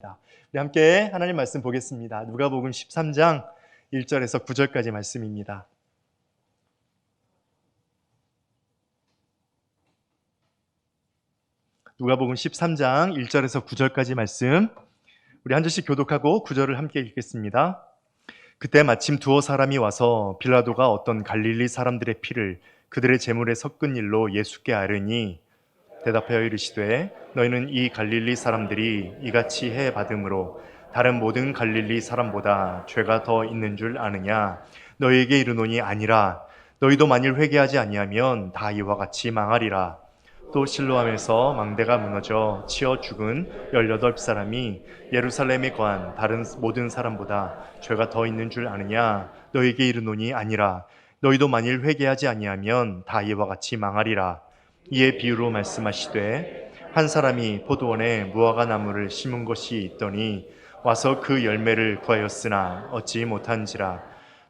우리 함께 하나님 말씀 보겠습니다. 누가복음 13장 1절에서 9절까지 말씀입니다. 누가복음 13장 1절에서 9절까지 말씀, 우리 한 절씩 교독하고 9절을 함께 읽겠습니다. 그때 마침 두어 사람이 와서 빌라도가 어떤 갈릴리 사람들의 피를 그들의 제물에 섞은 일로 예수께 아뢰니 대답하여 이르시되 너희는 이 갈릴리 사람들이 이같이 해 받음으로 다른 모든 갈릴리 사람보다 죄가 더 있는 줄 아느냐? 너희에게 이르노니 아니라. 너희도 만일 회개하지 아니하면 다 이와 같이 망하리라. 또 실로암에서 망대가 무너져 치어 죽은 18사람이 예루살렘에 거한 다른 모든 사람보다 죄가 더 있는 줄 아느냐? 너희에게 이르노니 아니라. 너희도 만일 회개하지 아니하면 다 이와 같이 망하리라. 이에 비유로 말씀하시되 한 사람이 포도원에 무화과 나무를 심은 것이 있더니 와서 그 열매를 구하였으나 얻지 못한지라.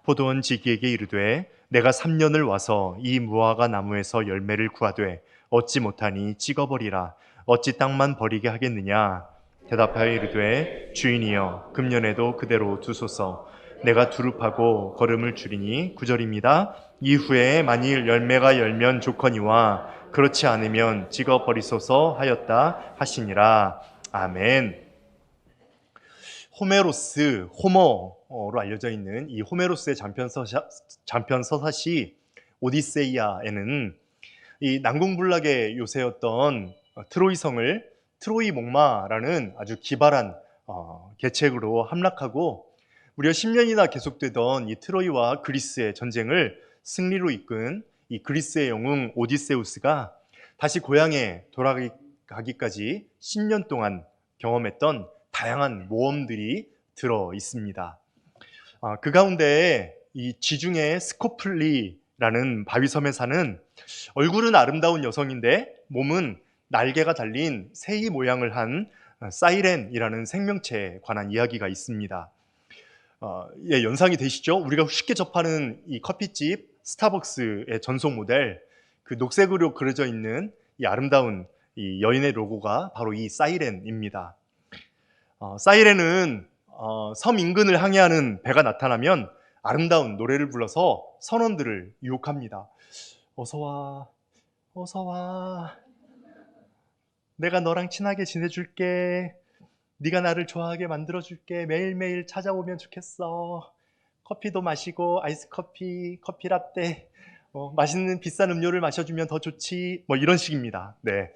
포도원 지기에게 이르되 내가 3년을 와서 이 무화과 나무에서 열매를 구하되 얻지 못하니 찍어버리라. 어찌 땅만 버리게 하겠느냐? 대답하여 이르되 주인이여 금년에도 그대로 두소서. 내가 두릅하고 걸음을 줄이니 9절입니다. 이후에 만일 열매가 열면 좋거니와 그렇지 않으면 찍어버리소서 하였다 하시니라. 아멘. 호머로 알려져 있는 이 호메로스의 장편 서사시 오디세이아에는 이 난공불락의 요새였던 트로이 성을 트로이 목마라는 아주 기발한 계책으로 함락하고 무려 10년이나 계속되던 이 트로이와 그리스의 전쟁을 승리로 이끈 이 그리스의 영웅 오디세우스가 다시 고향에 돌아가기까지 10년 동안 경험했던 다양한 모험들이 들어 있습니다. 그 가운데 이 지중해 스코플리라는 바위섬에 사는 얼굴은 아름다운 여성인데 몸은 날개가 달린 새의 모양을 한 사이렌이라는 생명체에 관한 이야기가 있습니다. 연상이 되시죠? 우리가 쉽게 접하는 이 커피집 스타벅스의 전속 모델, 그 녹색으로 그려져 있는 이 아름다운 이 여인의 로고가 바로 이 사이렌입니다. 사이렌은 섬 인근을 항해하는 배가 나타나면 아름다운 노래를 불러서 선원들을 유혹합니다. 어서 와, 어서 와. 내가 너랑 친하게 지내줄게. 네가 나를 좋아하게 만들어줄게. 매일매일 찾아오면 좋겠어. 커피도 마시고 아이스커피, 커피라떼, 맛있는 비싼 음료를 마셔주면 더 좋지. 뭐 이런 식입니다. 네,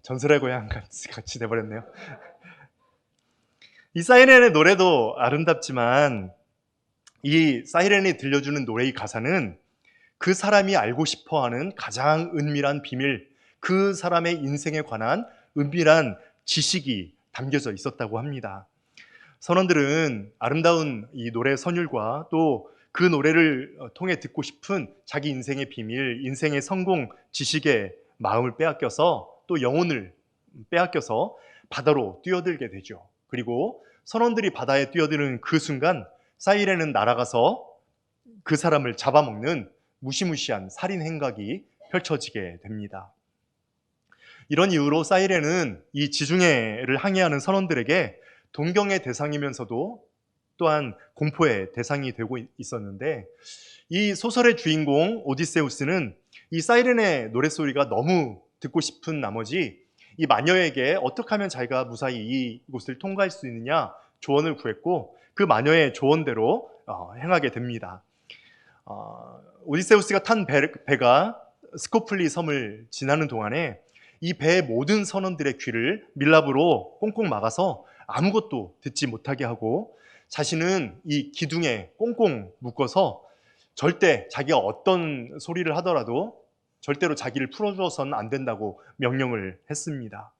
전설의 고향 같이 돼버렸네요. 이 사이렌의 노래도 아름답지만 이 사이렌이 들려주는 노래의 가사는 그 사람이 알고 싶어하는 가장 은밀한 비밀, 그 사람의 인생에 관한 은밀한 지식이 담겨져 있었다고 합니다. 선원들은 아름다운 이 노래 선율과 또 그 노래를 통해 듣고 싶은 자기 인생의 비밀, 인생의 성공 지식의 마음을 빼앗겨서 또 영혼을 빼앗겨서 바다로 뛰어들게 되죠. 그리고 선원들이 바다에 뛰어드는 그 순간 사이렌은 날아가서 그 사람을 잡아먹는 무시무시한 살인 행각이 펼쳐지게 됩니다. 이런 이유로 사이렌은 이 지중해를 항해하는 선원들에게 동경의 대상이면서도 또한 공포의 대상이 되고 있었는데, 이 소설의 주인공 오디세우스는 이 사이렌의 노랫소리가 너무 듣고 싶은 나머지 이 마녀에게 어떻게 하면 자기가 무사히 이곳을 통과할 수 있느냐 조언을 구했고 그 마녀의 조언대로 행하게 됩니다. 오디세우스가 탄 배가 스코플리 섬을 지나는 동안에 이 배의 모든 선원들의 귀를 밀랍으로 꽁꽁 막아서 아무것도 듣지 못하게 하고 자신은 이 기둥에 꽁꽁 묶어서 절대 자기가 어떤 소리를 하더라도 절대로 자기를 풀어줘서는 안 된다고 명령을 했습니다.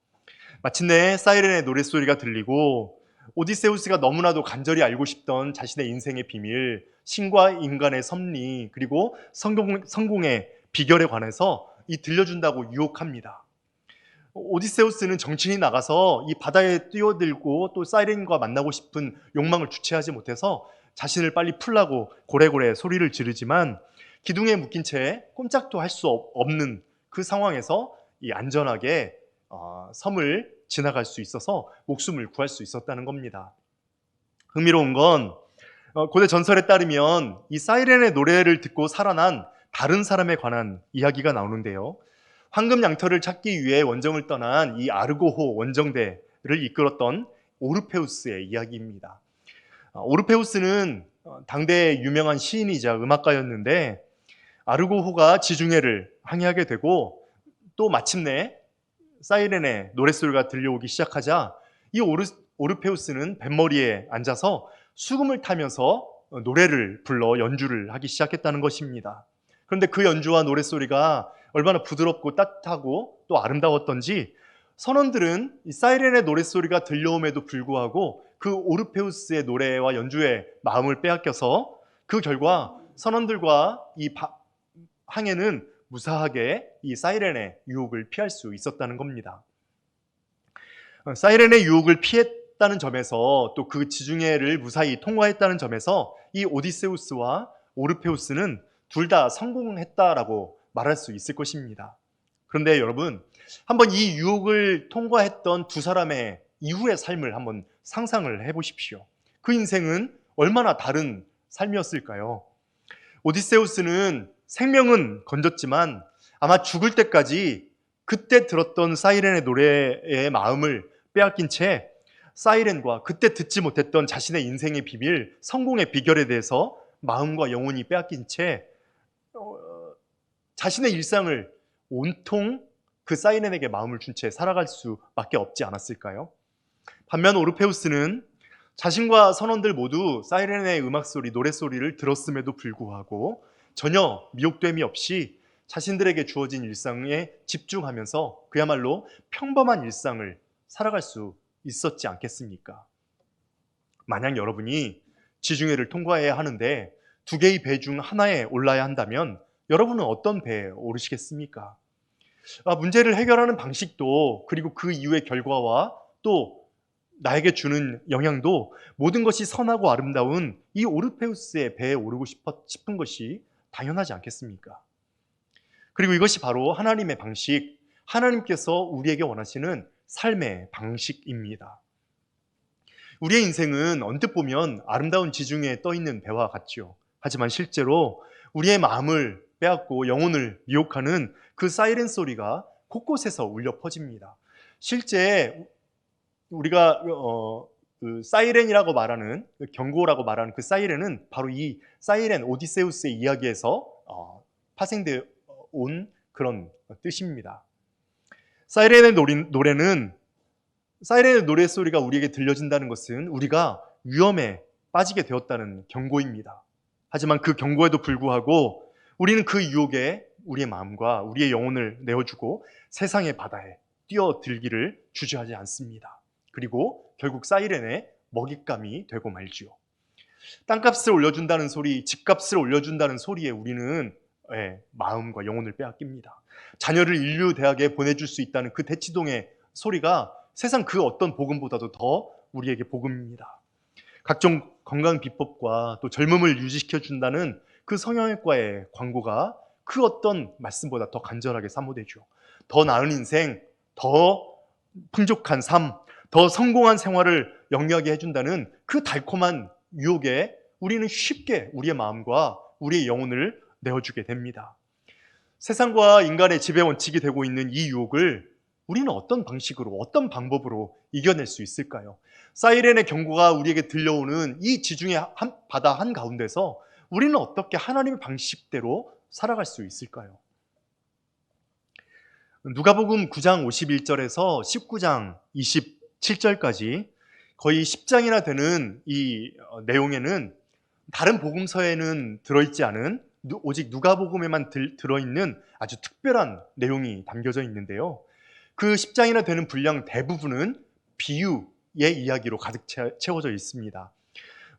마침내 사이렌의 노랫소리가 들리고 오디세우스가 너무나도 간절히 알고 싶던 자신의 인생의 비밀, 신과 인간의 섭리, 그리고 성공의 비결에 관해서 이 들려준다고 유혹합니다. 오디세우스는 정신이 나가서 이 바다에 뛰어들고 또 사이렌과 만나고 싶은 욕망을 주체하지 못해서 자신을 빨리 풀라고 고래고래 소리를 지르지만 기둥에 묶인 채 꼼짝도 할 수 없는 그 상황에서 이 안전하게 섬을 지나갈 수 있어서 목숨을 구할 수 있었다는 겁니다. 흥미로운 건 고대 전설에 따르면 이 사이렌의 노래를 듣고 살아난 다른 사람에 관한 이야기가 나오는데요. 황금 양털을 찾기 위해 원정을 떠난 이 아르고호 원정대를 이끌었던 오르페우스의 이야기입니다. 오르페우스는 당대의 유명한 시인이자 음악가였는데 아르고호가 지중해를 항해하게 되고 또 마침내 사이렌의 노랫소리가 들려오기 시작하자 이 오르페우스는 뱃머리에 앉아서 수금을 타면서 노래를 불러 연주를 하기 시작했다는 것입니다. 그런데 그 연주와 노랫소리가 얼마나 부드럽고 따뜻하고 또 아름다웠던지 선원들은 이 사이렌의 노랫소리가 들려옴에도 불구하고 그 오르페우스의 노래와 연주에 마음을 빼앗겨서 그 결과 선원들과 이 항해는 무사하게 이 사이렌의 유혹을 피할 수 있었다는 겁니다. 사이렌의 유혹을 피했다는 점에서 또 그 지중해를 무사히 통과했다는 점에서 이 오디세우스와 오르페우스는 둘 다 성공했다라고 말할 수 있을 것입니다. 그런데 여러분, 한번 이 유혹을 통과했던 두 사람의 이후의 삶을 한번 상상을 해보십시오. 그 인생은 얼마나 다른 삶이었을까요? 오디세우스는 생명은 건졌지만 아마 죽을 때까지 그때 들었던 사이렌의 노래의 마음을 빼앗긴 채 사이렌과 그때 듣지 못했던 자신의 인생의 비밀, 성공의 비결에 대해서 마음과 영혼이 빼앗긴 채 자신의 일상을 온통 그 사이렌에게 마음을 준 채 살아갈 수밖에 없지 않았을까요? 반면 오르페우스는 자신과 선원들 모두 사이렌의 음악소리, 노랫소리를 들었음에도 불구하고 전혀 미혹됨이 없이 자신들에게 주어진 일상에 집중하면서 그야말로 평범한 일상을 살아갈 수 있었지 않겠습니까? 만약 여러분이 지중해를 통과해야 하는데 두 개의 배 중 하나에 올라야 한다면 여러분은 어떤 배에 오르시겠습니까? 문제를 해결하는 방식도 그리고 그 이후의 결과와 또 나에게 주는 영향도 모든 것이 선하고 아름다운 이 오르페우스의 배에 오르고 싶은 것이 당연하지 않겠습니까? 그리고 이것이 바로 하나님의 방식, 하나님께서 우리에게 원하시는 삶의 방식입니다. 우리의 인생은 언뜻 보면 아름다운 지중해에 떠있는 배와 같지요. 하지만 실제로 우리의 마음을 빼앗고 영혼을 미혹하는 그 사이렌 소리가 곳곳에서 울려 퍼집니다. 실제 우리가 그 사이렌이라고 말하는, 경고라고 말하는 그 사이렌은 바로 이 사이렌 오디세우스의 이야기에서 파생되어 온 그런 뜻입니다. 사이렌의 노래는 사이렌의 노랫소리가 우리에게 들려진다는 것은 우리가 위험에 빠지게 되었다는 경고입니다. 하지만 그 경고에도 불구하고 우리는 그 유혹에 우리의 마음과 우리의 영혼을 내어주고 세상의 바다에 뛰어들기를 주저하지 않습니다. 그리고 결국 사이렌의 먹잇감이 되고 말지요. 땅값을 올려준다는 소리, 집값을 올려준다는 소리에 우리는 마음과 영혼을 빼앗깁니다. 자녀를 인류 대학에 보내줄 수 있다는 그 대치동의 소리가 세상 그 어떤 복음보다도 더 우리에게 복음입니다. 각종 건강 비법과 또 젊음을 유지시켜준다는 그 성형외과의 광고가 그 어떤 말씀보다 더 간절하게 사모되죠. 더 나은 인생, 더 풍족한 삶, 더 성공한 생활을 영위하게 해준다는 그 달콤한 유혹에 우리는 쉽게 우리의 마음과 우리의 영혼을 내어주게 됩니다. 세상과 인간의 지배 원칙이 되고 있는 이 유혹을 우리는 어떤 방식으로, 어떤 방법으로 이겨낼 수 있을까요? 사이렌의 경고가 우리에게 들려오는 이 지중해 바다 한가운데서 우리는 어떻게 하나님의 방식대로 살아갈 수 있을까요? 누가복음 9장 51절에서 19장 27절까지 거의 10장이나 되는 이 내용에는 다른 복음서에는 들어있지 않은 오직 누가복음에만 들어있는 아주 특별한 내용이 담겨져 있는데요. 그 10장이나 되는 분량 대부분은 비유의 이야기로 가득 채워져 있습니다.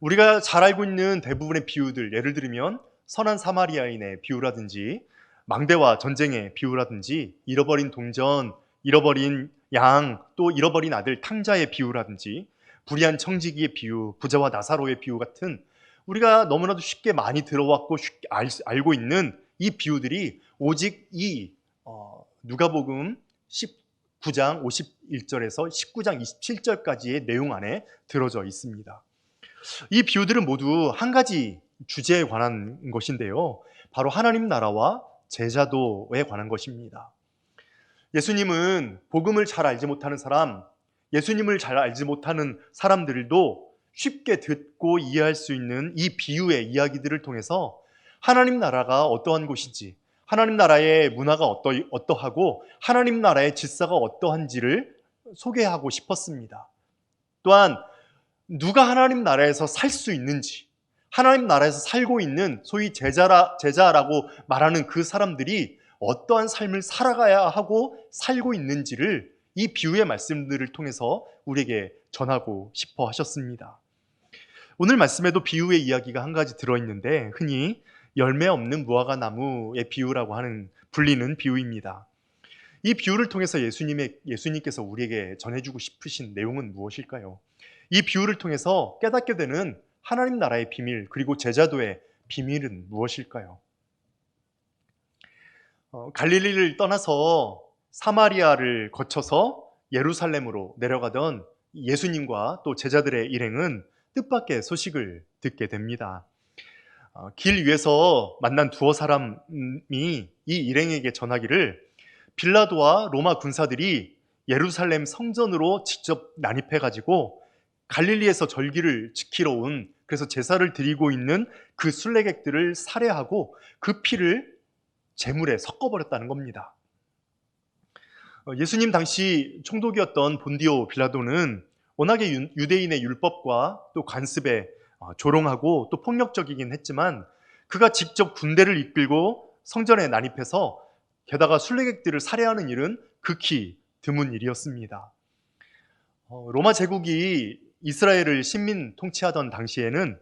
우리가 잘 알고 있는 대부분의 비유들, 예를 들면 선한 사마리아인의 비유라든지 망대와 전쟁의 비유라든지 잃어버린 동전, 잃어버린 양, 또 잃어버린 아들 탕자의 비유라든지 불의한 청지기의 비유, 부자와 나사로의 비유 같은 우리가 너무나도 쉽게 많이 들어왔고 쉽게 알고 있는 이 비유들이 오직 이 누가복음 9장 51절에서 19장 27절까지의 내용 안에 들어져 있습니다. 이 비유들은 모두 한 가지 주제에 관한 것인데요. 바로 하나님 나라와 제자도에 관한 것입니다. 예수님은 복음을 잘 알지 못하는 사람, 예수님을 잘 알지 못하는 사람들도 쉽게 듣고 이해할 수 있는 이 비유의 이야기들을 통해서 하나님 나라가 어떠한 곳인지, 하나님 나라의 문화가 어떠하고 하나님 나라의 질서가 어떠한지를 소개하고 싶었습니다. 또한 누가 하나님 나라에서 살 수 있는지, 하나님 나라에서 살고 있는 소위 제자라고 말하는 그 사람들이 어떠한 삶을 살아가야 하고 살고 있는지를 이 비유의 말씀들을 통해서 우리에게 전하고 싶어 하셨습니다. 오늘 말씀에도 비유의 이야기가 한 가지 들어있는데 흔히 열매 없는 무화과 나무의 비유라고 불리는 비유입니다. 이 비유를 통해서 예수님께서 우리에게 전해주고 싶으신 내용은 무엇일까요? 이 비유를 통해서 깨닫게 되는 하나님 나라의 비밀, 그리고 제자도의 비밀은 무엇일까요? 갈릴리를 떠나서 사마리아를 거쳐서 예루살렘으로 내려가던 예수님과 또 제자들의 일행은 뜻밖의 소식을 듣게 됩니다. 길 위에서 만난 두어 사람이 이 일행에게 전하기를 빌라도와 로마 군사들이 예루살렘 성전으로 직접 난입해가지고 갈릴리에서 절기를 지키러 온, 그래서 제사를 드리고 있는 그 순례객들을 살해하고 그 피를 제물에 섞어버렸다는 겁니다. 예수님 당시 총독이었던 본디오 빌라도는 워낙에 유대인의 율법과 또 관습에 조롱하고 또 폭력적이긴 했지만 그가 직접 군대를 이끌고 성전에 난입해서 게다가 순례객들을 살해하는 일은 극히 드문 일이었습니다. 로마 제국이 이스라엘을 식민 통치하던 당시에는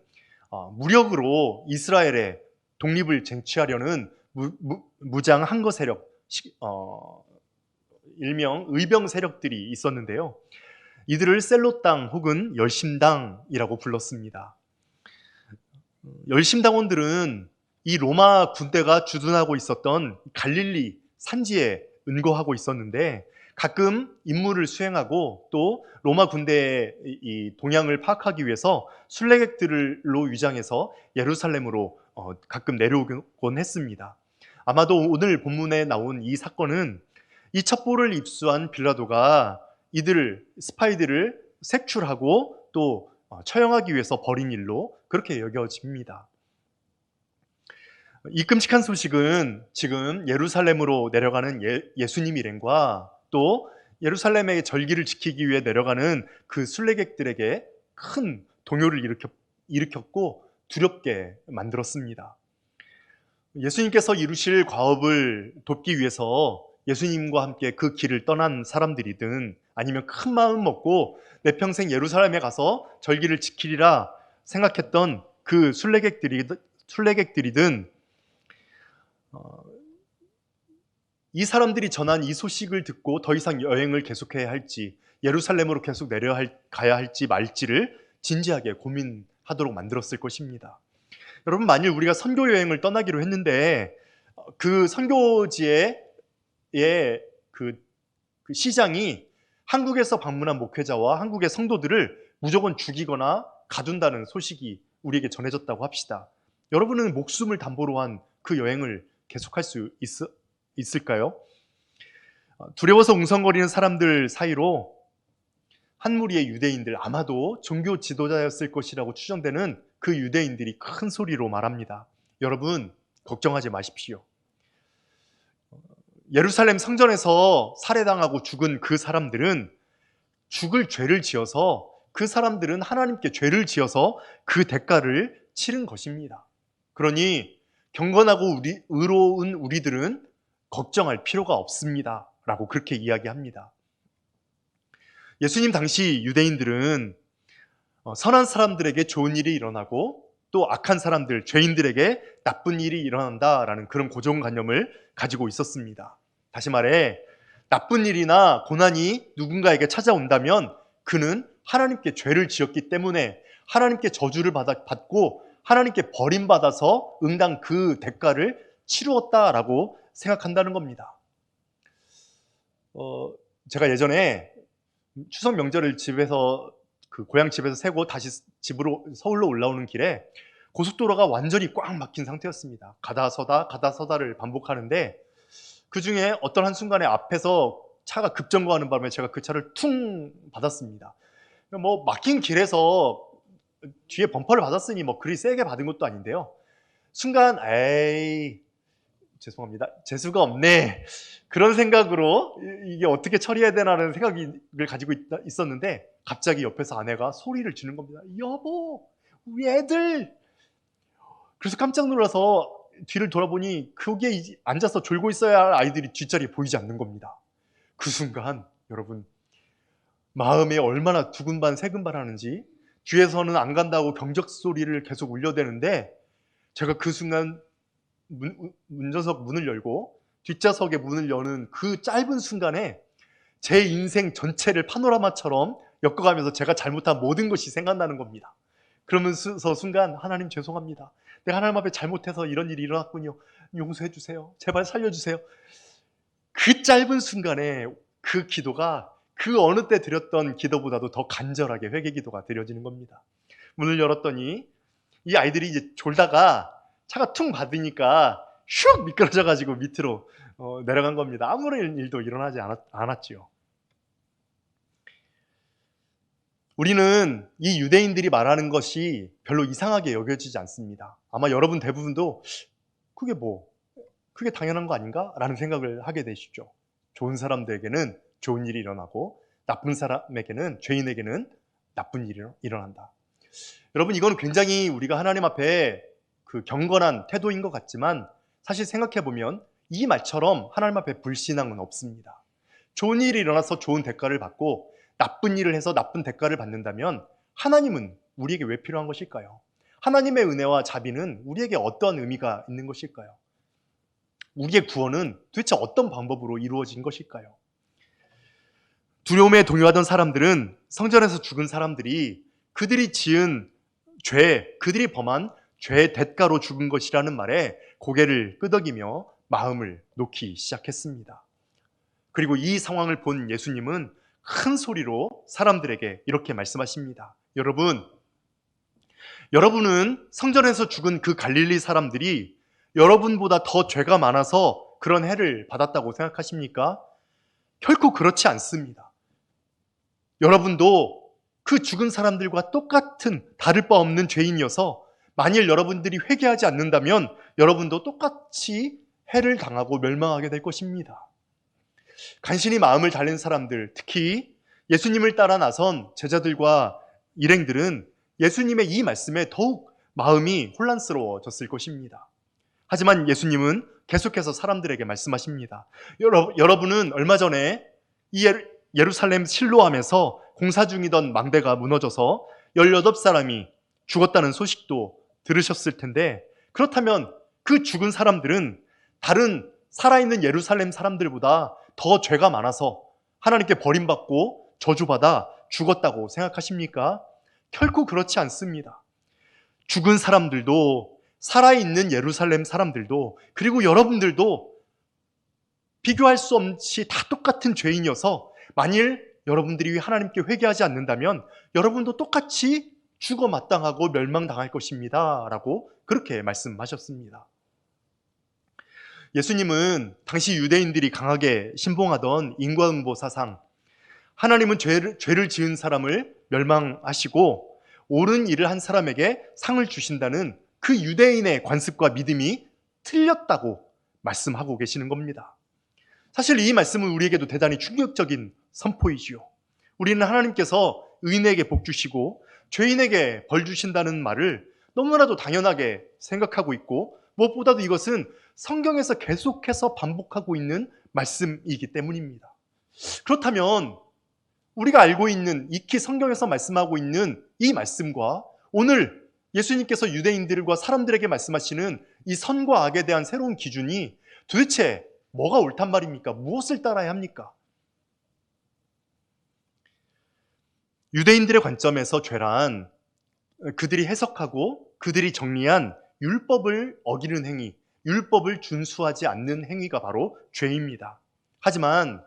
무력으로 이스라엘의 독립을 쟁취하려는 무장 항거 세력, 일명 의병 세력들이 있었는데요. 이들을 셀롯당 혹은 열심당이라고 불렀습니다. 열심당원들은 이 로마 군대가 주둔하고 있었던 갈릴리 산지에 은거하고 있었는데 가끔 임무를 수행하고 또 로마 군대의 이 동향을 파악하기 위해서 순례객들로 위장해서 예루살렘으로 가끔 내려오곤 했습니다. 아마도 오늘 본문에 나온 이 사건은 이 첩보를 입수한 빌라도가 스파이들을 색출하고 또 처형하기 위해서 벌인 일로 그렇게 여겨집니다. 이 끔찍한 소식은 지금 예루살렘으로 내려가는 예수님 일행과 또 예루살렘의 절기를 지키기 위해 내려가는 그 순례객들에게 큰 동요를 일으켰고 두렵게 만들었습니다. 예수님께서 이루실 과업을 돕기 위해서 예수님과 함께 그 길을 떠난 사람들이든 아니면 큰 마음 먹고 내 평생 예루살렘에 가서 절기를 지키리라 생각했던 그 순례객들이든 이 사람들이 전한 이 소식을 듣고 더 이상 여행을 계속해야 할지 예루살렘으로 계속 내려가야 할지 말지를 진지하게 고민하도록 만들었을 것입니다. 여러분, 만일 우리가 선교 여행을 떠나기로 했는데 그 선교지의 그 시장이 한국에서 방문한 목회자와 한국의 성도들을 무조건 죽이거나 가둔다는 소식이 우리에게 전해졌다고 합시다. 여러분은 목숨을 담보로 한 그 여행을 계속할 수 있을까요? 두려워서 웅성거리는 사람들 사이로 한 무리의 유대인들, 아마도 종교 지도자였을 것이라고 추정되는 그 유대인들이 큰 소리로 말합니다. 여러분, 걱정하지 마십시오. 예루살렘 성전에서 살해당하고 죽은 그 사람들은 죽을 죄를 지어서 그 사람들은 하나님께 죄를 지어서 그 대가를 치른 것입니다. 그러니 경건하고 의로운 우리들은 걱정할 필요가 없습니다. 라고 그렇게 이야기합니다. 예수님 당시 유대인들은 선한 사람들에게 좋은 일이 일어나고 또 악한 사람들, 죄인들에게 나쁜 일이 일어난다라는 그런 고정관념을 가지고 있었습니다. 다시 말해 나쁜 일이나 고난이 누군가에게 찾아온다면 그는 하나님께 죄를 지었기 때문에 하나님께 저주를 받고 하나님께 버림받아서 응당 그 대가를 치루었다라고 생각한다는 겁니다. 제가 예전에 추석 명절을 집에서 그 고향 집에서 새고 다시 집으로 서울로 올라오는 길에 고속도로가 완전히 꽉 막힌 상태였습니다. 가다 서다를 반복하는데 그중에 어떤 한순간에 앞에서 차가 급정거하는 바람에 제가 그 차를 퉁 받았습니다. 뭐 막힌 길에서 뒤에 범퍼를 받았으니 뭐 그리 세게 받은 것도 아닌데요. 순간 에이 죄송합니다. 재수가 없네. 그런 생각으로 이게 어떻게 처리해야 되나라는 생각을 가지고 있었는데 갑자기 옆에서 아내가 소리를 지는 겁니다. 여보, 우리 애들. 그래서 깜짝 놀라서 뒤를 돌아보니 거기에 앉아서 졸고 있어야 할 아이들이 뒷자리에 보이지 않는 겁니다. 그 순간 여러분 마음에 얼마나 두근반 세근반 하는지 뒤에서는 안 간다고 경적 소리를 계속 울려대는데 제가 그 순간 운전석 문을 열고 뒷좌석의 문을 여는 그 짧은 순간에 제 인생 전체를 파노라마처럼 엮어가면서 제가 잘못한 모든 것이 생각나는 겁니다. 그러면서 순간 하나님 죄송합니다. 내가 하나님 앞에 잘못해서 이런 일이 일어났군요. 용서해 주세요. 제발 살려주세요. 그 짧은 순간에 그 기도가 그 어느 때 드렸던 기도보다도 더 간절하게 회개 기도가 드려지는 겁니다. 문을 열었더니 이 아이들이 이제 졸다가 차가 퉁 받으니까 슉 미끄러져가지고 밑으로 내려간 겁니다. 아무런 일도 일어나지 않았지요. 우리는 이 유대인들이 말하는 것이 별로 이상하게 여겨지지 않습니다. 아마 여러분 대부분도 그게 당연한 거 아닌가? 라는 생각을 하게 되시죠. 좋은 사람들에게는 좋은 일이 일어나고 나쁜 사람에게는, 죄인에게는 나쁜 일이 일어난다. 여러분 이건 굉장히 우리가 하나님 앞에 그 경건한 태도인 것 같지만 사실 생각해보면 이 말처럼 하나님 앞에 불신앙은 없습니다. 좋은 일이 일어나서 좋은 대가를 받고 나쁜 일을 해서 나쁜 대가를 받는다면 하나님은 우리에게 왜 필요한 것일까요? 하나님의 은혜와 자비는 우리에게 어떤 의미가 있는 것일까요? 우리의 구원은 도대체 어떤 방법으로 이루어진 것일까요? 두려움에 동요하던 사람들은 성전에서 죽은 사람들이 그들이 지은 죄, 그들이 범한 죄의 대가로 죽은 것이라는 말에 고개를 끄덕이며 마음을 놓기 시작했습니다. 그리고 이 상황을 본 예수님은 큰 소리로 사람들에게 이렇게 말씀하십니다. 여러분은 성전에서 죽은 그 갈릴리 사람들이 여러분보다 더 죄가 많아서 그런 해를 받았다고 생각하십니까? 결코 그렇지 않습니다. 여러분도 그 죽은 사람들과 똑같은 다를 바 없는 죄인이어서 만일 여러분들이 회개하지 않는다면 여러분도 똑같이 해를 당하고 멸망하게 될 것입니다. 간신히 마음을 달랜 사람들, 특히 예수님을 따라 나선 제자들과 일행들은 예수님의 이 말씀에 더욱 마음이 혼란스러워졌을 것입니다. 하지만 예수님은 계속해서 사람들에게 말씀하십니다. 여러분은 얼마 전에 이 예루살렘 실로암에서 공사 중이던 망대가 무너져서 18사람이 죽었다는 소식도 들으셨을 텐데 그렇다면 그 죽은 사람들은 다른 살아있는 예루살렘 사람들보다 더 죄가 많아서 하나님께 버림받고 저주받아 죽었다고 생각하십니까? 결코 그렇지 않습니다. 죽은 사람들도 살아있는 예루살렘 사람들도 그리고 여러분들도 비교할 수 없이 다 똑같은 죄인이어서 만일 여러분들이 하나님께 회개하지 않는다면 여러분도 똑같이 죽어 마땅하고 멸망당할 것입니다. 라고 그렇게 말씀하셨습니다. 예수님은 당시 유대인들이 강하게 신봉하던 인과응보 사상, 하나님은 죄를 지은 사람을 멸망하시고 옳은 일을 한 사람에게 상을 주신다는 그 유대인의 관습과 믿음이 틀렸다고 말씀하고 계시는 겁니다. 사실 이 말씀은 우리에게도 대단히 충격적인 선포이지요. 우리는 하나님께서 의인에게 복 주시고 죄인에게 벌 주신다는 말을 너무나도 당연하게 생각하고 있고 무엇보다도 이것은 성경에서 계속해서 반복하고 있는 말씀이기 때문입니다. 그렇다면 우리가 알고 있는 익히 성경에서 말씀하고 있는 이 말씀과 오늘 예수님께서 유대인들과 사람들에게 말씀하시는 이 선과 악에 대한 새로운 기준이 도대체 뭐가 옳단 말입니까? 무엇을 따라야 합니까? 유대인들의 관점에서 죄란 그들이 해석하고 그들이 정리한 율법을 어기는 행위, 율법을 준수하지 않는 행위가 바로 죄입니다. 하지만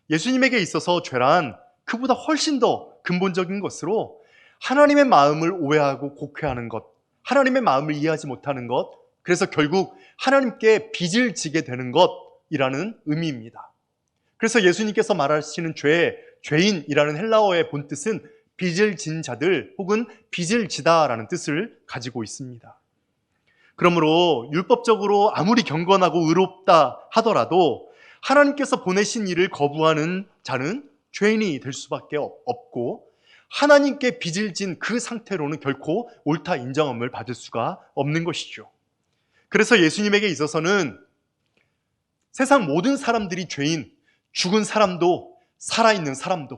예수님에게 있어서 죄란 그보다 훨씬 더 근본적인 것으로 하나님의 마음을 오해하고 곡해하는 것, 하나님의 마음을 이해하지 못하는 것, 그래서 결국 하나님께 빚을 지게 되는 것이라는 의미입니다. 그래서 예수님께서 말하시는 죄인이라는 헬라어의 본뜻은 빚을 진 자들 혹은 빚을 지다라는 뜻을 가지고 있습니다. 그러므로 율법적으로 아무리 경건하고 의롭다 하더라도 하나님께서 보내신 일을 거부하는 자는 죄인이 될 수밖에 없고, 하나님께 빚을 진 그 상태로는 결코 옳다 인정함을 받을 수가 없는 것이죠. 그래서 예수님에게 있어서는 세상 모든 사람들이 죄인, 죽은 사람도 살아있는 사람도,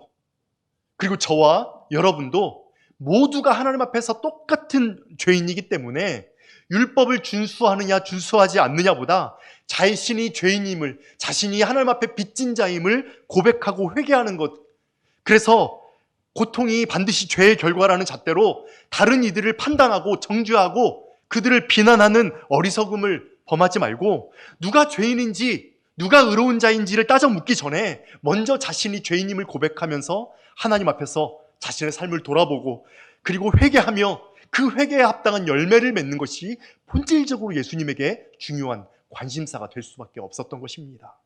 그리고 저와 여러분도 모두가 하나님 앞에서 똑같은 죄인이기 때문에 율법을 준수하느냐 준수하지 않느냐보다 자신이 죄인임을, 자신이 하나님 앞에 빚진 자임을 고백하고 회개하는 것, 그래서 고통이 반드시 죄의 결과라는 잣대로 다른 이들을 판단하고 정죄하고 그들을 비난하는 어리석음을 범하지 말고, 누가 죄인인지 누가 의로운 자인지를 따져 묻기 전에 먼저 자신이 죄인임을 고백하면서 하나님 앞에서 자신의 삶을 돌아보고 그리고 회개하며 그 회개에 합당한 열매를 맺는 것이 본질적으로 예수님에게 중요한 관심사가 될 수밖에 없었던 것입니다.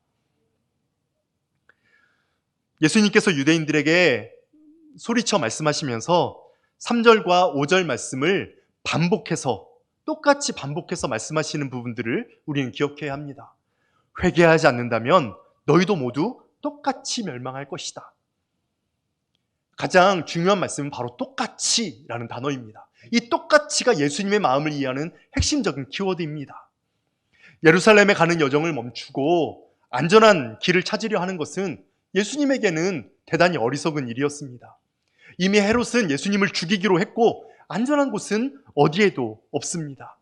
예수님께서 유대인들에게 소리쳐 말씀하시면서 3절과 5절 말씀을 똑같이 반복해서 말씀하시는 부분들을 우리는 기억해야 합니다. 회개하지 않는다면 너희도 모두 똑같이 멸망할 것이다. 가장 중요한 말씀은 바로 똑같이라는 단어입니다. 이 똑같이가 예수님의 마음을 이해하는 핵심적인 키워드입니다. 예루살렘에 가는 여정을 멈추고 안전한 길을 찾으려 하는 것은 예수님에게는 대단히 어리석은 일이었습니다. 이미 헤롯은 예수님을 죽이기로 했고 안전한 곳은 어디에도 없습니다.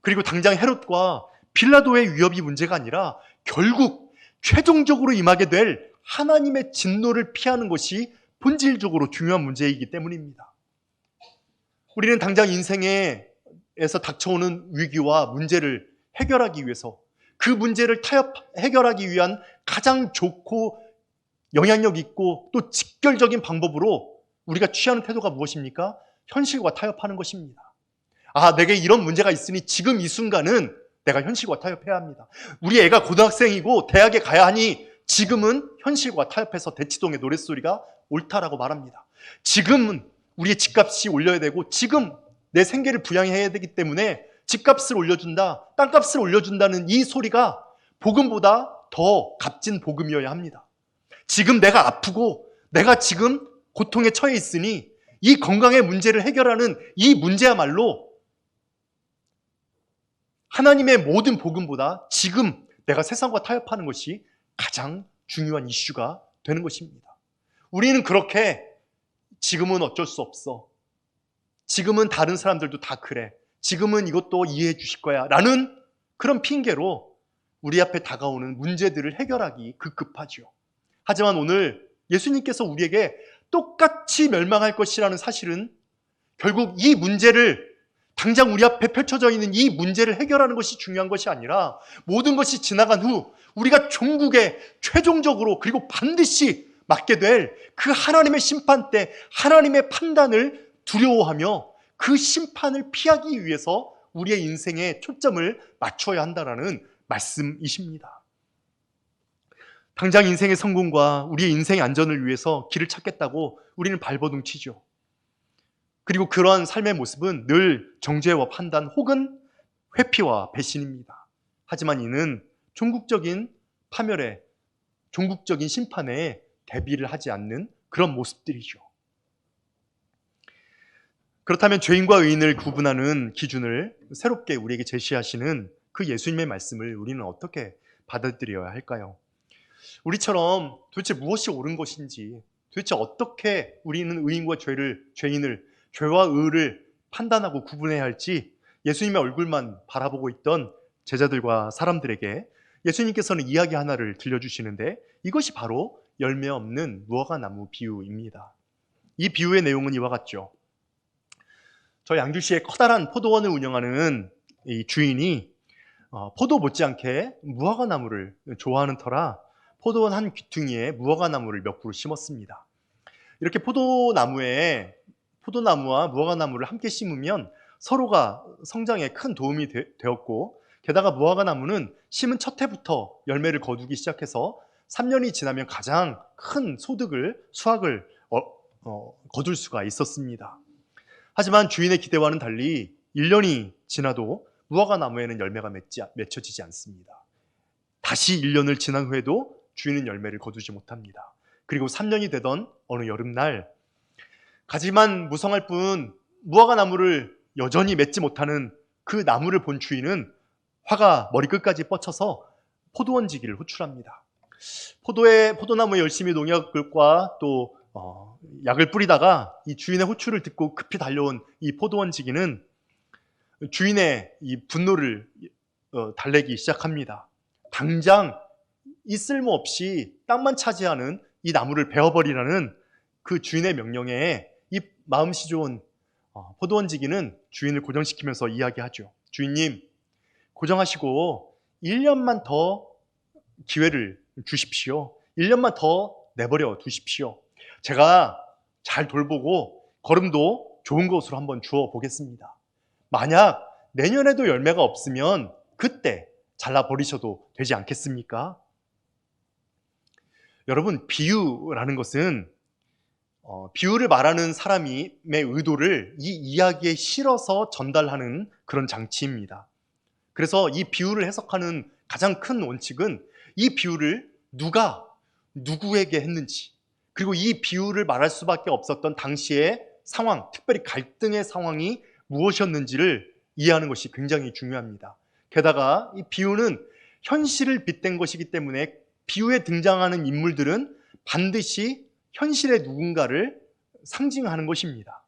그리고 당장 헤롯과 빌라도의 위협이 문제가 아니라 결국 최종적으로 임하게 될 하나님의 진노를 피하는 것이 본질적으로 중요한 문제이기 때문입니다. 우리는 당장 인생에서 닥쳐오는 위기와 문제를 해결하기 위해서 그 문제를 해결하기 위한 가장 좋고 영향력 있고 또 직결적인 방법으로 우리가 취하는 태도가 무엇입니까? 현실과 타협하는 것입니다. 내게 이런 문제가 있으니 지금 이 순간은 내가 현실과 타협해야 합니다. 우리 애가 고등학생이고 대학에 가야 하니 지금은 현실과 타협해서 대치동의 노랫소리가 옳다라고 말합니다. 지금은 우리의 집값이 올려야 되고 지금 내 생계를 부양해야 되기 때문에 집값을 올려준다, 땅값을 올려준다는 이 소리가 복음보다 더 값진 복음이어야 합니다. 지금 내가 아프고 내가 지금 고통에 처해 있으니 이 건강의 문제를 해결하는 이 문제야말로 하나님의 모든 복음보다 지금 내가 세상과 타협하는 것이 가장 중요한 이슈가 되는 것입니다. 우리는 그렇게 지금은 어쩔 수 없어, 지금은 다른 사람들도 다 그래, 지금은 이것도 이해해 주실 거야 라는 그런 핑계로 우리 앞에 다가오는 문제들을 해결하기 급급하죠. 하지만 오늘 예수님께서 우리에게 똑같이 멸망할 것이라는 사실은 결국 이 문제를, 당장 우리 앞에 펼쳐져 있는 이 문제를 해결하는 것이 중요한 것이 아니라 모든 것이 지나간 후 우리가 종국에 최종적으로 그리고 반드시 맞게 될 그 하나님의 심판 때 하나님의 판단을 두려워하며 그 심판을 피하기 위해서 우리의 인생에 초점을 맞춰야 한다는 말씀이십니다. 당장 인생의 성공과 우리의 인생의 안전을 위해서 길을 찾겠다고 우리는 발버둥 치죠. 그리고 그러한 삶의 모습은 늘 정죄와 판단 혹은 회피와 배신입니다. 하지만 이는 종국적인 파멸에, 종국적인 심판에 대비를 하지 않는 그런 모습들이죠. 그렇다면 죄인과 의인을 구분하는 기준을 새롭게 우리에게 제시하시는 그 예수님의 말씀을 우리는 어떻게 받아들여야 할까요? 우리처럼 도대체 무엇이 옳은 것인지, 도대체 어떻게 우리는 의인과 죄인을, 죄와 의를 판단하고 구분해야 할지 예수님의 얼굴만 바라보고 있던 제자들과 사람들에게 예수님께서는 이야기 하나를 들려주시는데, 이것이 바로 열매 없는 무화과나무 비유입니다. 이 비유의 내용은 이와 같죠. 저희 양주시에 커다란 포도원을 운영하는 이 주인이 포도 못지않게 무화과나무를 좋아하는 터라 포도원 한 귀퉁이에 무화과나무를 몇 그루 심었습니다. 이렇게 포도나무와 무화과나무를 함께 심으면 서로가 성장에 큰 도움이 되었고, 게다가 무화과나무는 심은 첫 해부터 열매를 거두기 시작해서 3년이 지나면 가장 큰 수확을 거둘 수가 있었습니다. 하지만 주인의 기대와는 달리 1년이 지나도 무화과나무에는 열매가 맺혀지지 않습니다. 다시 1년을 지난 후에도 주인은 열매를 거두지 못합니다. 그리고 3년이 되던 어느 여름날, 가지만 무성할 뿐 무화과나무를 여전히 맺지 못하는 그 나무를 본 주인은 화가 머리끝까지 뻗쳐서 포도원지기를 호출합니다. 포도나무에 열심히 농약과 또 약을 뿌리다가 이 주인의 호출을 듣고 급히 달려온 이 포도원지기는 주인의 이 분노를 달래기 시작합니다. 당장 이 쓸모없이 땅만 차지하는 이 나무를 베어버리라는 그 주인의 명령에 이 마음씨 좋은 포도원지기는 주인을 고정시키면서 이야기하죠. 주인님, 고정하시고 1년만 더 기회를 주십시오. 1년만 더 내버려 두십시오. 제가 잘 돌보고 거름도 좋은 것으로 한번 주어 보겠습니다. 만약 내년에도 열매가 없으면 그때 잘라버리셔도 되지 않겠습니까? 여러분, 비유라는 것은 비유를 말하는 사람의 의도를 이 이야기에 실어서 전달하는 그런 장치입니다. 그래서 이 비유를 해석하는 가장 큰 원칙은 이 비유를 누가 누구에게 했는지, 그리고 이 비유를 말할 수밖에 없었던 당시의 상황, 특별히 갈등의 상황이 무엇이었는지를 이해하는 것이 굉장히 중요합니다. 게다가 이 비유는 현실을 빗댄 것이기 때문에 비유에 등장하는 인물들은 반드시 현실의 누군가를 상징하는 것입니다.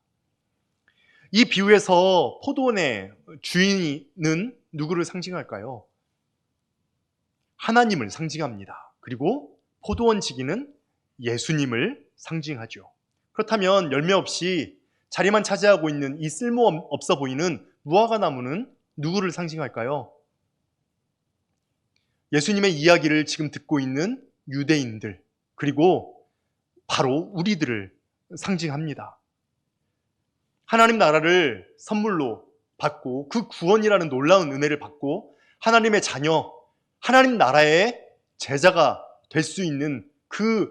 이 비유에서 포도원의 주인은 누구를 상징할까요? 하나님을 상징합니다. 그리고 포도원 지기는 예수님을 상징하죠. 그렇다면 열매 없이 자리만 차지하고 있는 이 쓸모없어 보이는 무화과나무는 누구를 상징할까요? 예수님의 이야기를 지금 듣고 있는 유대인들, 그리고 바로 우리들을 상징합니다. 하나님 나라를 선물로 받고 그 구원이라는 놀라운 은혜를 받고 하나님의 자녀, 하나님 나라의 제자가 될 수 있는 그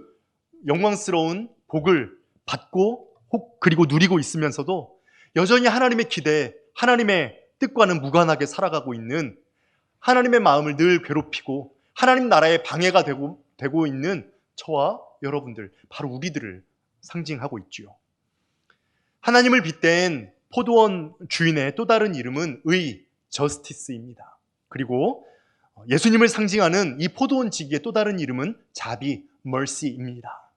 영광스러운 복을 받고 그리고 누리고 있으면서도 여전히 하나님의 기대, 하나님의 뜻과는 무관하게 살아가고 있는, 하나님의 마음을 늘 괴롭히고 하나님 나라의 방해가 되고 있는 저와 여러분들, 바로 우리들을 상징하고 있지요. 하나님을 빗댄 포도원 주인의 또 다른 이름은 저스티스입니다. 그리고 예수님을 상징하는 이 포도원 지기의 또 다른 이름은 mercy입니다.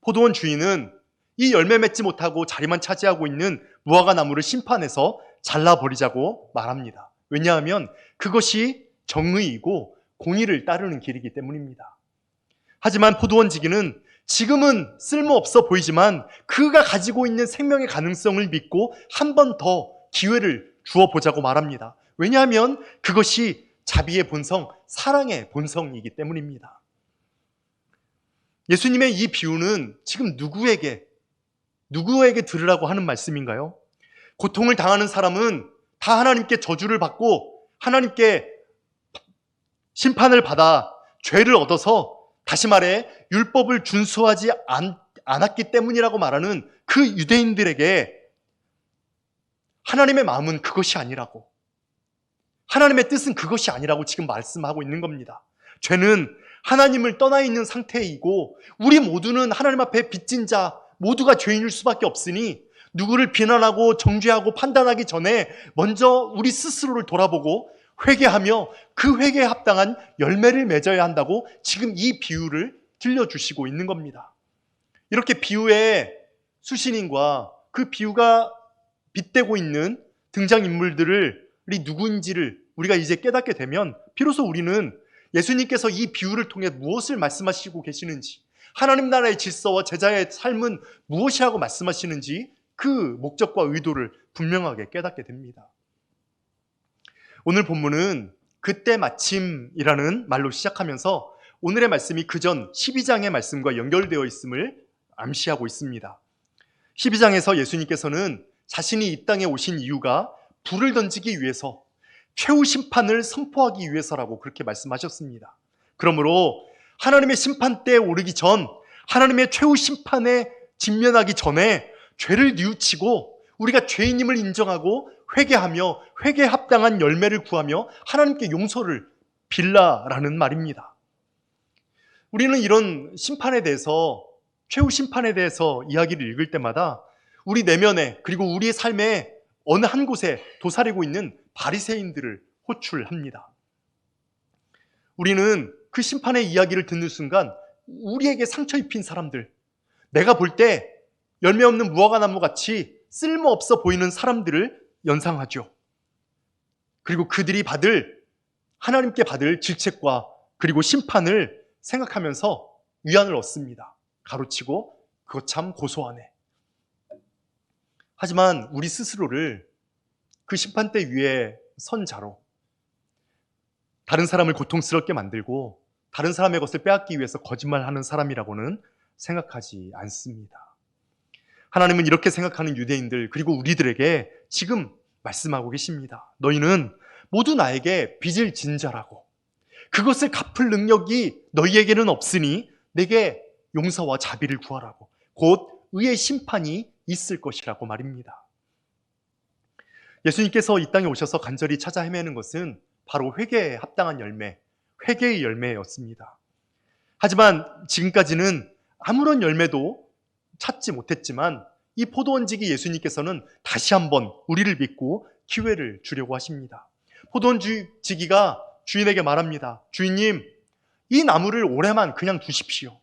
포도원 주인은 이 열매 맺지 못하고 자리만 차지하고 있는 무화과 나무를 심판해서 잘라버리자고 말합니다. 왜냐하면 그것이 정의이고 공의를 따르는 길이기 때문입니다. 하지만 포도원 지기는 지금은 쓸모없어 보이지만 그가 가지고 있는 생명의 가능성을 믿고 한 번 더 기회를 주어보자고 말합니다. 왜냐하면 그것이 자비의 본성, 사랑의 본성이기 때문입니다. 예수님의 이 비유는 지금 누구에게 들으라고 하는 말씀인가요? 고통을 당하는 사람은 다 하나님께 저주를 받고 하나님께 심판을 받아 죄를 얻어서, 다시 말해 율법을 준수하지 않았기 때문이라고 말하는 그 유대인들에게 하나님의 마음은 그것이 아니라고, 하나님의 뜻은 그것이 아니라고 지금 말씀하고 있는 겁니다. 죄는 하나님을 떠나 있는 상태이고 우리 모두는 하나님 앞에 빚진 자 모두가 죄인일 수밖에 없으니 누구를 비난하고 정죄하고 판단하기 전에 먼저 우리 스스로를 돌아보고 회개하며 그 회개에 합당한 열매를 맺어야 한다고 지금 이 비유를 들려주시고 있는 겁니다. 이렇게 비유의 수신인과 그 비유가 빗대고 있는 등장인물들이 누구인지를 우리가 이제 깨닫게 되면 비로소 우리는 예수님께서 이 비유를 통해 무엇을 말씀하시고 계시는지, 하나님 나라의 질서와 제자의 삶은 무엇이라고 말씀하시는지 그 목적과 의도를 분명하게 깨닫게 됩니다. 오늘 본문은 그때 마침이라는 말로 시작하면서 오늘의 말씀이 그전 12장의 말씀과 연결되어 있음을 암시하고 있습니다. 12장에서 예수님께서는 자신이 이 땅에 오신 이유가 불을 던지기 위해서, 최후 심판을 선포하기 위해서라고 그렇게 말씀하셨습니다. 그러므로 하나님의 심판대에 오르기 전, 하나님의 최후 심판에 직면하기 전에 죄를 뉘우치고 우리가 죄인임을 인정하고 회개하며 회개에 합당한 열매를 구하며 하나님께 용서를 빌라라는 말입니다. 우리는 이런 심판에 대해서, 최후 심판에 대해서 이야기를 읽을 때마다 우리 내면에, 그리고 우리의 삶에 어느 한 곳에 도사리고 있는 바리새인들을 호출합니다. 우리는 그 심판의 이야기를 듣는 순간 우리에게 상처 입힌 사람들, 내가 볼 때 열매 없는 무화과나무 같이 쓸모없어 보이는 사람들을 연상하죠. 그리고 그들이 하나님께 받을 질책과 그리고 심판을 생각하면서 위안을 얻습니다. 가로치고 그거 참 고소하네. 하지만 우리 스스로를 그 심판대 위에 선 자로 다른 사람을 고통스럽게 만들고 다른 사람의 것을 빼앗기 위해서 거짓말하는 사람이라고는 생각하지 않습니다. 하나님은 이렇게 생각하는 유대인들, 그리고 우리들에게 지금 말씀하고 계십니다. 너희는 모두 나에게 빚을 진 자라고, 그것을 갚을 능력이 너희에게는 없으니 내게 용서와 자비를 구하라고, 곧 의의 심판이 있을 것이라고 말입니다. 예수님께서 이 땅에 오셔서 간절히 찾아 헤매는 것은 바로 회개에 합당한 열매, 회개의 열매였습니다. 하지만 지금까지는 아무런 열매도 찾지 못했지만 이 포도원지기 예수님께서는 다시 한번 우리를 믿고 기회를 주려고 하십니다. 포도원지기가 주인에게 말합니다. 주인님, 이 나무를 올해만 그냥 두십시오.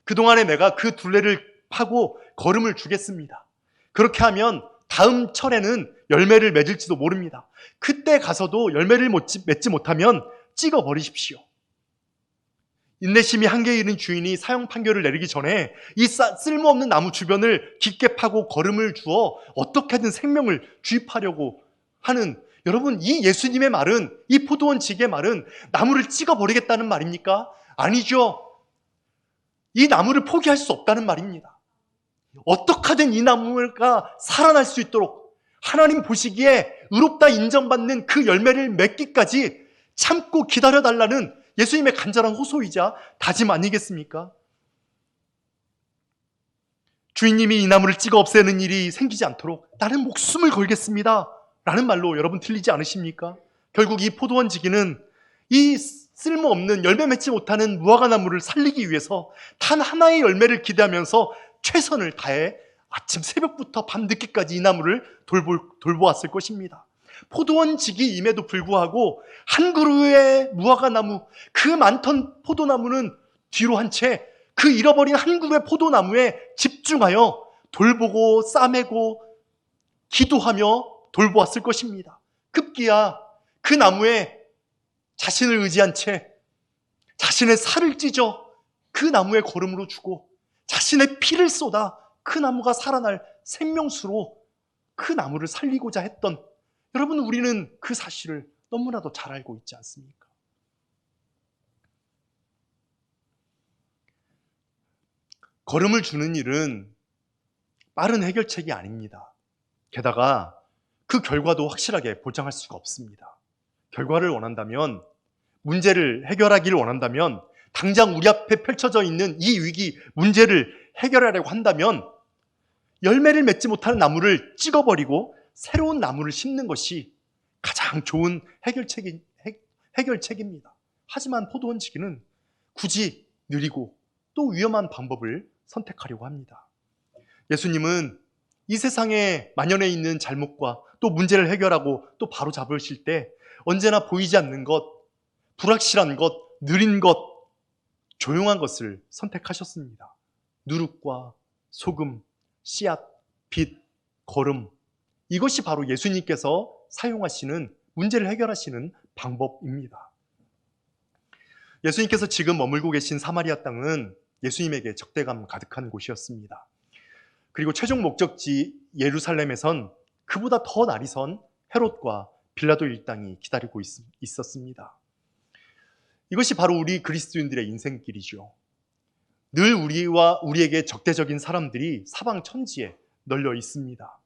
그동안에 내가 그 둘레를 파고 거름을 주겠습니다. 그렇게 하면 다음 철에는 열매를 맺을지도 모릅니다. 그때 가서도 열매를 맺지 못하면 찍어버리십시오. 인내심이 한계에 이른 주인이 사형 판결을 내리기 전에 이 쓸모없는 나무 주변을 깊게 파고 거름을 주어 어떻게든 생명을 주입하려고 하는, 여러분, 이 예수님의 말은, 이 포도원지기의 말은 나무를 찍어버리겠다는 말입니까? 아니죠. 이 나무를 포기할 수 없다는 말입니다. 어떻게 하든 이 나무가 살아날 수 있도록 하나님 보시기에 의롭다 인정받는 그 열매를 맺기까지 참고 기다려달라는 예수님의 간절한 호소이자 다짐 아니겠습니까? 주인님이 이 나무를 찍어 없애는 일이 생기지 않도록 나는 목숨을 걸겠습니다 라는 말로 여러분 들리지 않으십니까? 결국 이 포도원지기는 이 쓸모없는 열매 맺지 못하는 무화과나무를 살리기 위해서 단 하나의 열매를 기대하면서 최선을 다해 아침 새벽부터 밤늦게까지 이 나무를 돌보았을 것입니다. 포도원지기임에도 불구하고 한 그루의 무화과나무, 그 많던 포도나무는 뒤로 한 채 그 잃어버린 한 그루의 포도나무에 집중하여 돌보고 싸매고 기도하며 돌보았을 것입니다. 급기야 그 나무에 자신을 의지한 채 자신의 살을 찢어 그 나무에 거름으로 주고 자신의 피를 쏟아 그 나무가 살아날 생명수로 그 나무를 살리고자 했던, 여러분, 우리는 그 사실을 너무나도 잘 알고 있지 않습니까? 거름을 주는 일은 빠른 해결책이 아닙니다. 게다가 그 결과도 확실하게 보장할 수가 없습니다. 결과를 원한다면, 문제를 해결하기를 원한다면, 당장 우리 앞에 펼쳐져 있는 이 위기, 문제를 해결하려고 한다면 열매를 맺지 못하는 나무를 찍어버리고 새로운 나무를 심는 것이 가장 좋은 해결책입니다. 하지만 포도원지기는 굳이 느리고 또 위험한 방법을 선택하려고 합니다. 예수님은 이 세상에 만연해 있는 잘못과 또 문제를 해결하고 또 바로 잡으실 때 언제나 보이지 않는 것, 불확실한 것, 느린 것, 조용한 것을 선택하셨습니다. 누룩과 소금, 씨앗, 빛, 거름, 이것이 바로 예수님께서 사용하시는, 문제를 해결하시는 방법입니다. 예수님께서 지금 머물고 계신 사마리아 땅은 예수님에게 적대감 가득한 곳이었습니다. 그리고 최종 목적지 예루살렘에선 그보다 더 날이 선 헤롯과 빌라도 일당이 기다리고 있었습니다. 이것이 바로 우리 그리스도인들의 인생길이죠. 늘 우리에게 적대적인 사람들이 사방 천지에 널려 있습니다.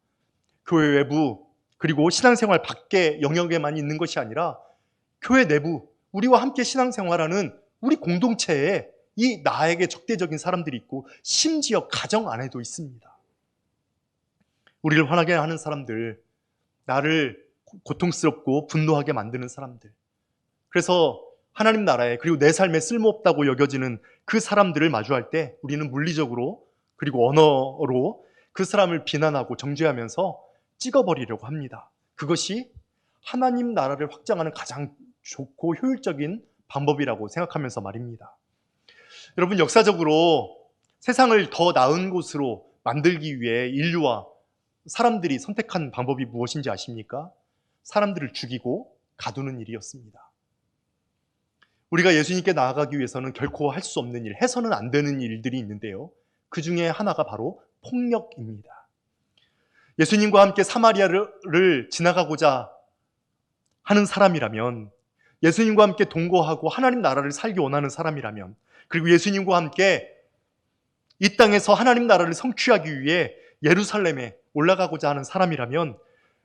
교회 외부 그리고 신앙생활 밖의 영역에만 있는 것이 아니라 교회 내부, 우리와 함께 신앙생활하는 우리 공동체에 이 나에게 적대적인 사람들이 있고 심지어 가정 안에도 있습니다. 우리를 화나게 하는 사람들, 나를 고통스럽고 분노하게 만드는 사람들. 그래서 하나님 나라에 그리고 내 삶에 쓸모없다고 여겨지는 그 사람들을 마주할 때 우리는 물리적으로 그리고 언어로 그 사람을 비난하고 정죄하면서 찍어버리려고 합니다. 그것이 하나님 나라를 확장하는 가장 좋고 효율적인 방법이라고 생각하면서 말입니다. 여러분, 역사적으로 세상을 더 나은 곳으로 만들기 위해 인류와 사람들이 선택한 방법이 무엇인지 아십니까? 사람들을 죽이고 가두는 일이었습니다. 우리가 예수님께 나아가기 위해서는 결코 할 수 없는 일, 해서는 안 되는 일들이 있는데요. 그 중에 하나가 바로 폭력입니다. 예수님과 함께 사마리아를 지나가고자 하는 사람이라면, 예수님과 함께 동거하고 하나님 나라를 살기 원하는 사람이라면, 그리고 예수님과 함께 이 땅에서 하나님 나라를 성취하기 위해 예루살렘에 올라가고자 하는 사람이라면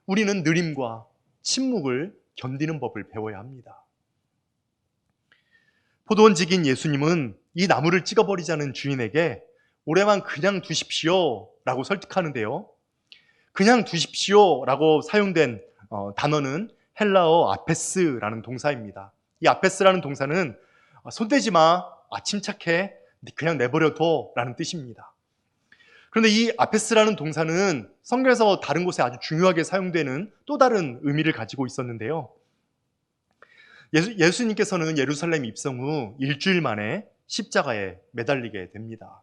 우리는 느림과 침묵을 견디는 법을 배워야 합니다. 포도원직인 예수님은 이 나무를 찍어버리자는 주인에게 올해만 그냥 두십시오 라고 설득하는데요. 그냥 두십시오 라고 사용된 단어는 헬라어 아페스라는 동사입니다. 이 아페스라는 동사는 손대지 마, 침착해, 그냥 내버려둬 라는 뜻입니다. 그런데 이 아페스라는 동사는 성경에서 다른 곳에 아주 중요하게 사용되는 또 다른 의미를 가지고 있었는데요. 예수님께서는 예루살렘 입성 후 일주일 만에 십자가에 매달리게 됩니다.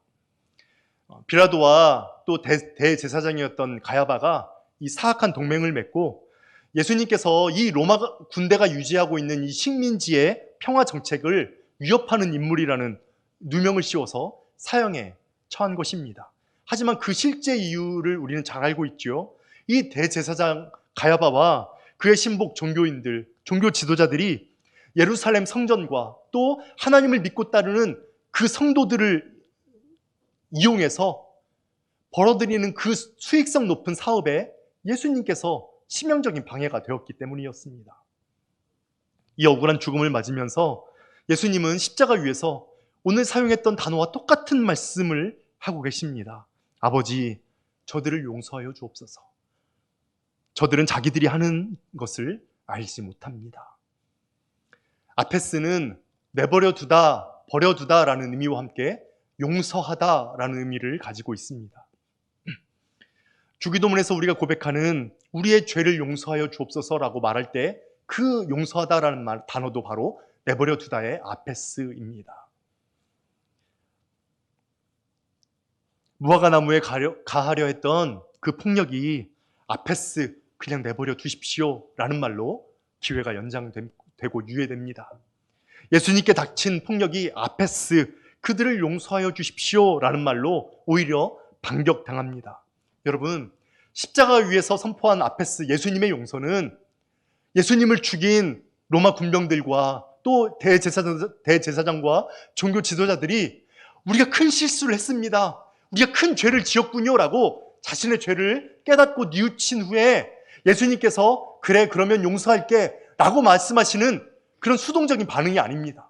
빌라도와 또 대제사장이었던 가야바가 이 사악한 동맹을 맺고 예수님께서 이 로마 군대가 유지하고 있는 이 식민지의 평화 정책을 위협하는 인물이라는 누명을 씌워서 사형에 처한 것입니다. 하지만 그 실제 이유를 우리는 잘 알고 있죠. 이 대제사장 가야바와 그의 신복 종교인들, 종교 지도자들이 예루살렘 성전과 또 하나님을 믿고 따르는 그 성도들을 이용해서 벌어들이는 그 수익성 높은 사업에 예수님께서 치명적인 방해가 되었기 때문이었습니다. 이 억울한 죽음을 맞으면서 예수님은 십자가 위에서 오늘 사용했던 단어와 똑같은 말씀을 하고 계십니다. 아버지, 저들을 용서하여 주옵소서. 저들은 자기들이 하는 것을 알지 못합니다. 아페스는 내버려두다, 버려두다라는 의미와 함께 용서하다라는 의미를 가지고 있습니다. 주기도문에서 우리가 고백하는 우리의 죄를 용서하여 주옵소서라고 말할 때 그 용서하다라는 단어도 바로 내버려두다의 아페스입니다. 무화과 나무에 가하려 했던 그 폭력이 아페스, 그냥 내버려 두십시오 라는 말로 기회가 연장되고 유예됩니다. 예수님께 닥친 폭력이 아페스, 그들을 용서하여 주십시오 라는 말로 오히려 반격당합니다. 여러분, 십자가 위에서 선포한 아페스, 예수님의 용서는 예수님을 죽인 로마 군병들과 또 대제사장과 종교 지도자들이 우리가 큰 실수를 했습니다, 우리가 큰 죄를 지었군요 라고 자신의 죄를 깨닫고 뉘우친 후에 예수님께서 그래, 그러면 용서할게 라고 말씀하시는 그런 수동적인 반응이 아닙니다.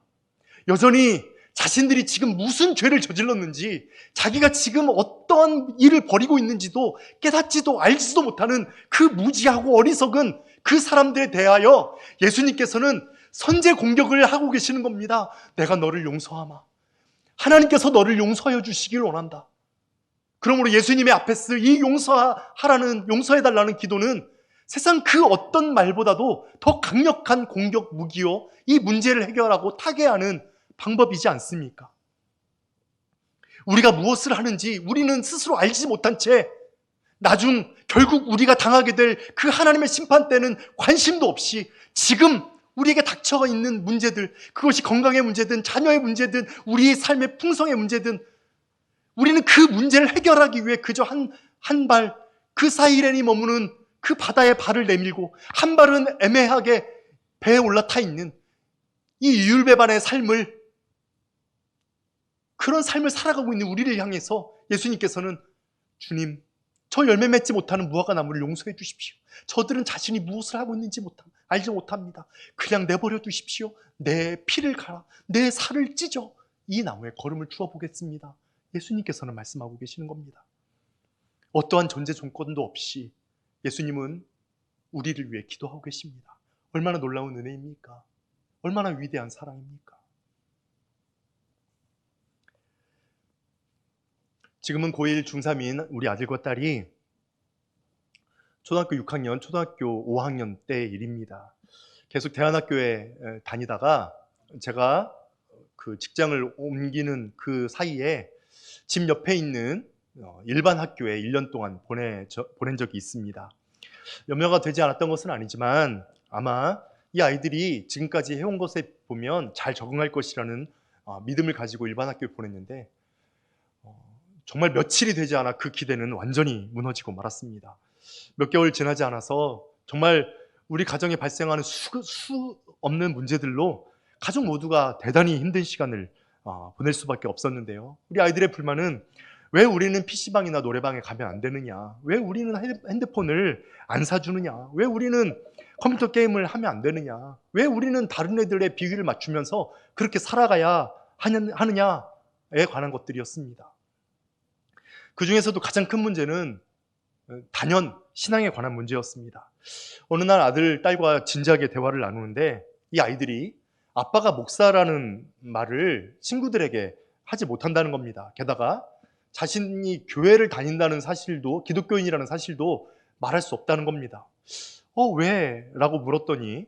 여전히 자신들이 지금 무슨 죄를 저질렀는지, 자기가 지금 어떠한 일을 벌이고 있는지도 깨닫지도 알지도 못하는 그 무지하고 어리석은 그 사람들에 대하여 예수님께서는 선제 공격을 하고 계시는 겁니다. 내가 너를 용서하마. 하나님께서 너를 용서하여 주시길 원한다. 그러므로 예수님의 앞에서 이 용서해달라는 기도는 세상 그 어떤 말보다도 더 강력한 공격 무기요, 이 문제를 해결하고 타개하는 방법이지 않습니까? 우리가 무엇을 하는지 우리는 스스로 알지 못한 채 나중 결국 우리가 당하게 될 그 하나님의 심판 때는 관심도 없이 지금 우리에게 닥쳐 있는 문제들, 그것이 건강의 문제든 자녀의 문제든 우리의 삶의 풍성의 문제든, 우리는 그 문제를 해결하기 위해 그저 한 발, 그 사이렌이 머무는 그 바다에 발을 내밀고 한 발은 애매하게 배에 올라타 있는 이 이율배반의 삶을, 그런 삶을 살아가고 있는 우리를 향해서 예수님께서는 주님, 저 열매 맺지 못하는 무화과 나무를 용서해 주십시오. 저들은 자신이 무엇을 하고 있는지 알지 못합니다. 그냥 내버려 두십시오. 내 피를 갈아, 내 살을 찢어 이 나무에 거름을 주어 보겠습니다. 예수님께서는 말씀하고 계시는 겁니다. 어떠한 존재 조건도 없이 예수님은 우리를 위해 기도하고 계십니다. 얼마나 놀라운 은혜입니까? 얼마나 위대한 사랑입니까? 지금은 고1 중3인 우리 아들과 딸이 초등학교 6학년, 초등학교 5학년 때 일입니다. 계속 대안학교에 다니다가 제가 그 직장을 옮기는 그 사이에 집 옆에 있는 일반 학교에 1년 동안 보낸 적이 있습니다. 염려가 되지 않았던 것은 아니지만 아마 이 아이들이 지금까지 해온 것에 보면 잘 적응할 것이라는 믿음을 가지고 일반 학교에 보냈는데 정말 며칠이 되지 않아 그 기대는 완전히 무너지고 말았습니다. 몇 개월 지나지 않아서 정말 우리 가정에 발생하는 수 없는 문제들로 가족 모두가 대단히 힘든 시간을 보낼 수밖에 없었는데요. 우리 아이들의 불만은 왜 우리는 PC방이나 노래방에 가면 안 되느냐? 왜 우리는 핸드폰을 안 사주느냐? 왜 우리는 컴퓨터 게임을 하면 안 되느냐? 왜 우리는 다른 애들의 비위를 맞추면서 그렇게 살아가야 하느냐에 관한 것들이었습니다. 그 중에서도 가장 큰 문제는 단연 신앙에 관한 문제였습니다. 어느 날 아들, 딸과 진지하게 대화를 나누는데 이 아이들이 아빠가 목사라는 말을 친구들에게 하지 못한다는 겁니다. 게다가 자신이 교회를 다닌다는 사실도, 기독교인이라는 사실도 말할 수 없다는 겁니다. 왜? 라고 물었더니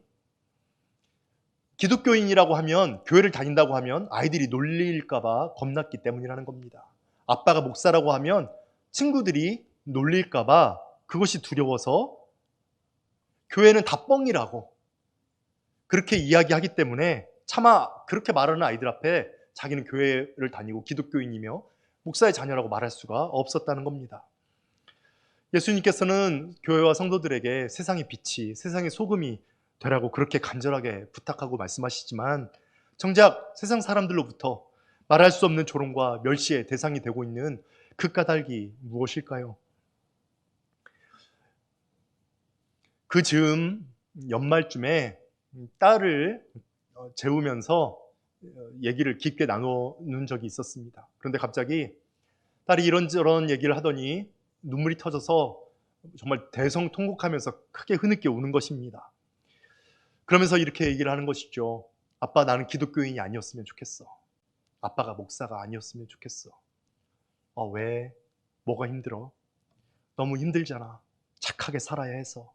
기독교인이라고 하면, 교회를 다닌다고 하면 아이들이 놀릴까봐 겁났기 때문이라는 겁니다. 아빠가 목사라고 하면 친구들이 놀릴까봐 그것이 두려워서 교회는 다 뻥이라고 그렇게 이야기하기 때문에 차마 그렇게 말하는 아이들 앞에 자기는 교회를 다니고 기독교인이며 목사의 자녀라고 말할 수가 없었다는 겁니다. 예수님께서는 교회와 성도들에게 세상의 빛이, 세상의 소금이 되라고 그렇게 간절하게 부탁하고 말씀하시지만 정작 세상 사람들로부터 말할 수 없는 조롱과 멸시의 대상이 되고 있는 그 까닭이 무엇일까요? 그 즈음 연말쯤에 딸을 재우면서 얘기를 깊게 나누는 적이 있었습니다. 그런데 갑자기 딸이 이런저런 얘기를 하더니 눈물이 터져서 정말 대성통곡하면서 크게 흐느껴 우는 것입니다. 그러면서 이렇게 얘기를 하는 것이죠. 아빠, 나는 기독교인이 아니었으면 좋겠어. 아빠가 목사가 아니었으면 좋겠어. 왜? 뭐가 힘들어? 너무 힘들잖아. 착하게 살아야 해서.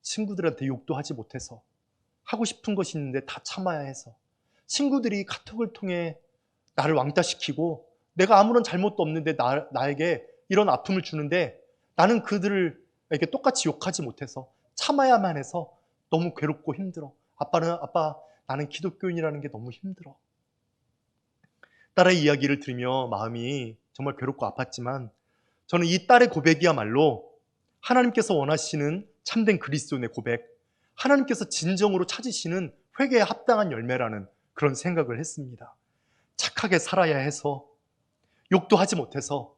친구들한테 욕도 하지 못해서. 하고 싶은 것이 있는데 다 참아야 해서. 친구들이 카톡을 통해 나를 왕따시키고 내가 아무런 잘못도 없는데 나에게 이런 아픔을 주는데 나는 그들에게 똑같이 욕하지 못해서 참아야만 해서 너무 괴롭고 힘들어. 아빠, 나는 기독교인이라는 게 너무 힘들어. 딸의 이야기를 들으며 마음이 정말 괴롭고 아팠지만 저는 이 딸의 고백이야말로 하나님께서 원하시는 참된 그리스도인의 고백, 하나님께서 진정으로 찾으시는 회개에 합당한 열매라는 그런 생각을 했습니다. 착하게 살아야 해서, 욕도 하지 못해서,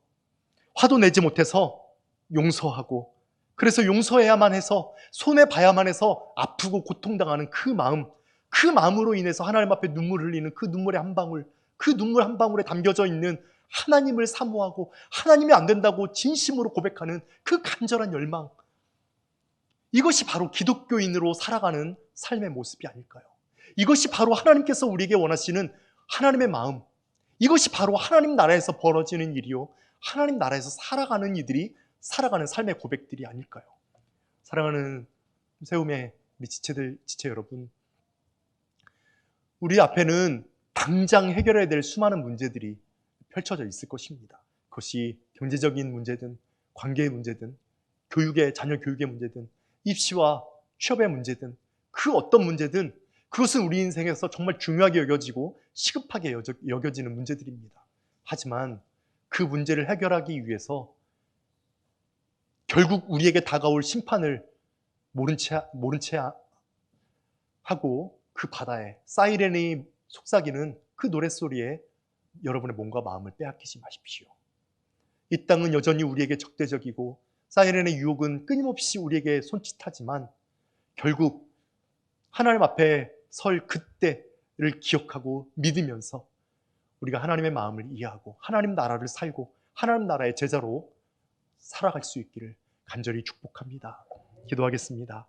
화도 내지 못해서 용서하고, 그래서 용서해야만 해서, 손해봐야만 해서 아프고 고통당하는 그 마음으로 인해서 하나님 앞에 눈물을 흘리는 그 눈물의 한 방울, 그 눈물 한 방울에 담겨져 있는 하나님을 사모하고 하나님이 안 된다고 진심으로 고백하는 그 간절한 열망, 이것이 바로 기독교인으로 살아가는 삶의 모습이 아닐까요? 이것이 바로 하나님께서 우리에게 원하시는 하나님의 마음, 이것이 바로 하나님 나라에서 벌어지는 일이요, 하나님 나라에서 살아가는 이들이 살아가는 삶의 고백들이 아닐까요? 사랑하는 세움의 우리 지체 여러분, 우리 앞에는 당장 해결해야 될 수많은 문제들이 펼쳐져 있을 것입니다. 그것이 경제적인 문제든 관계의 문제든 자녀 교육의 문제든 입시와 취업의 문제든 그 어떤 문제든 그것은 우리 인생에서 정말 중요하게 여겨지고 시급하게 여겨지는 문제들입니다. 하지만 그 문제를 해결하기 위해서 결국 우리에게 다가올 심판을 모른 채 하고 그 바다에 사이렌이 속삭이는 그 노랫소리에 여러분의 몸과 마음을 빼앗기지 마십시오. 이 땅은 여전히 우리에게 적대적이고 사이렌의 유혹은 끊임없이 우리에게 손짓하지만 결국 하나님 앞에 설 그때를 기억하고 믿으면서 우리가 하나님의 마음을 이해하고 하나님 나라를 살고 하나님 나라의 제자로 살아갈 수 있기를 간절히 축복합니다. 기도하겠습니다.